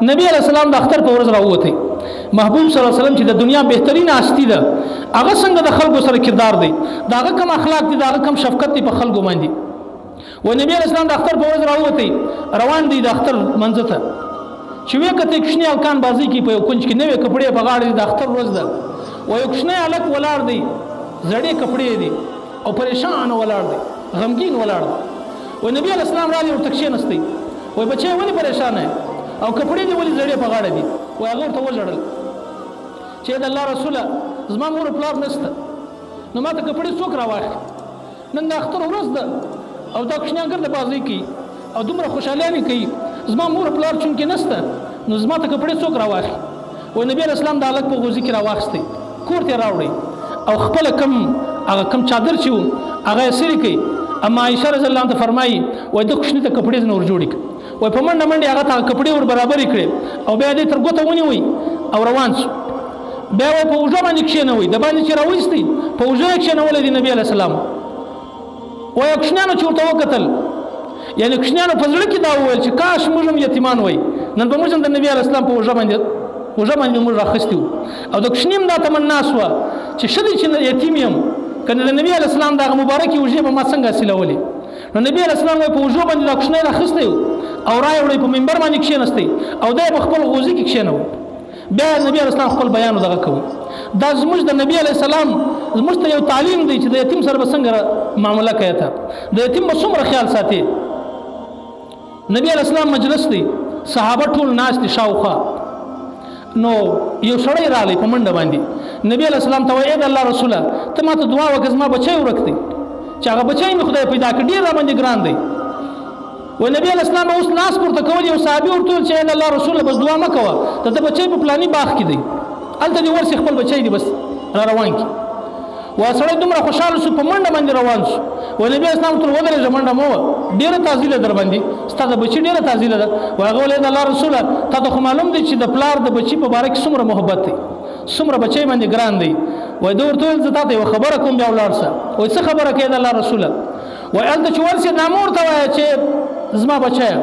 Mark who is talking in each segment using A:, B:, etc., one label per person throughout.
A: نبی علیہ السلام د اختر په ورځ راووتی. محبوب صلی الله علیه وسلم چې د دنیا بهترین هستی ده هغه څنګه د خلکو سره کردار دی دا هغه کم اخلاق دي دا هغه کم شفقت دی په خلکو باندې. و نبی علیہ السلام د اختر په ورځ راووتی روان دی د اختر منځ ته چې وې کته کښنی الکان بازی کې په کونج کې نوې کپڑے په غاړه د اختر ورځ ده و یو کښنی الک ولاړ دی زړې کپڑے دي او پریشان ولاړ دی غمگین ولاړ دی. و نبی علیہ السلام را لې ورتکشې نستی و بچي ولې پریشان او کپڑے دی ولې زړې په غاړه دي و هغه ورته وژړل چې د الله رسوله زما مور پلار نشته نو ماته کپڑے څوک راواخلي نن د اختر ورځ ده او دا کښنیانګر د بازی کوي او دومره خوشحالي کوي زما مور پلار چونکې نشته نو زما ته کپڑے څوک راواخلي. و نبی علیہ السلام د الک په غوزي کې راواخستی کور ته راوړی او خپل کم چادر چې هغه سری کوي. اما عائشہ رضی الله عنها فرمایي وای د کښنی ته کپڑے نور جوړی وای په منډه منډه هغه ته کپڑے ور برابر کړي او بیا دې تر ګوته ونیوي او روان شو. بیا وای په وجو باندې کښینوي د باندې چې راوېستي په وجو کښینول دي نبی علیہ السلام. وای کښنانو چې ورته وکتل یعنی کښنانو په زړه کې دا وویل چې کاش موږ هم یتیمان وای نن به موږ د نبی علیہ السلام په وجو باندې موږ راخستی او د کښنیم دا تمنا سوه چې شدي چې یتیم یم کنه د نبی علیہ السلام دا مبارکي وجه به ما څنګه حاصلولې. نو نبی علیہ السلام په وجو باندې دا کښنی راخستی او راوړی په منبر باندې کښینستی او دا په خپل غوزي کې کښینوي. بیا نبی علیہ السلام خپل بیان دغه کوي. دا زموږ د نبی علیہ السلام زموږ ته یو تعلیم دی چې د یتیم سره به څنګه معامله کوي ته د یتیم به څومره خیال ساتي. نبی علیہ السلام مجلس دی صحابه ټول ناست دي شاوخوا نو یو سړی رالی په منډه باندې نبی علیہ السلام ته وایي د الله رسوله ته ماته دعا وکړه زما بچی ورک دی چې هغه بچی مې خدای پیدا کړ ډېر را باندې ګران دی. و نبی علیہ السلام اوس لاس پورته کول یو صحابي ورته ویل چې د الله رسوله بس دعا مه کوه د بچی په پلاني باغ کې دی هلته دې ورسې خپل بچی دی بس را روان کړي. و سړی دومره خوشحاله شو په منډه باندې روان شو. و نبی اسلام تر ودرېږه منډه مه وه ډېره تعزیله در باندې ستا د بچي ډېره تعزیله ده. و هغه ویل د الله رسوله تا ته خو معلوم دی چې د پلار د بچي په باره کې څومره محبت دی څومره بچی باندې ګران دی. وایي ده ورته ویل زه تا ته یوه خبره کوم بیا ولاړ شه. وایي څه خبره کوې د الله رسوله. وایي هلته چې ورسېد نامه ورته وایه چې زما بچیه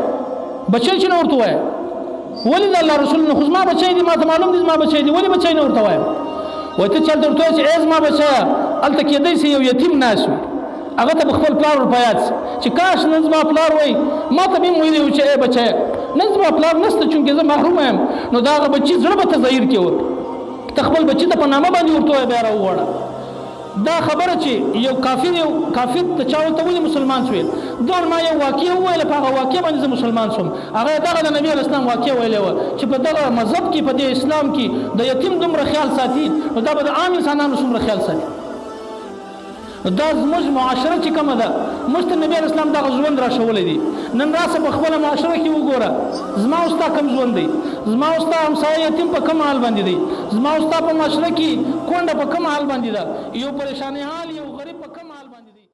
A: بچی چې نه ورته وایه ولې د الله رسول نه خو زما بچی دی ما ته معلوم دی زما بچی دی ولې بچی نه ورته وایه. وایي ته چې هلته ورته وایه چې ای زما بچیه هلته کېدی شي یو یتیم ناست وي هغه ته به خپل پلار ور په یاد شي چې کاش نن زما پلار وایي ما ته مې ویلي وو چې ای بچیه نن زما پلار نشته چونکې زه محرومه یم نو د هغه بچي زړه به ته ظاهر کړې ته خپل بچي ته په نامه باندې ورته وایه بیا راوغواړه. دا خبره چې یو کافر ته چا ورته ولې مسلمان شوې دا ما یو واقع وویله په هغه واقع باندې زه مسلمان شوم. هغه دغه د نبي علیه السلام واقع ویلې وه چې په دغه مذهب کې په دې اسلام کې د یتیم دومره خیال ساتي نو دا به د عام انسانانو څومره خیال ساتي. دا زموږ معاشره چې کومه ده موږ ته نبي علیه السلام دغه ژوند راښولی دی. نن راسه په خپله معاشره کې وګوره زما او ستا کوم ژوند دی زما او ستا همسایه یتیم په کوم حال باندې دی زما او ستا په معاشره کې کونډه په کوم حال باندې ده یو پریشانې حال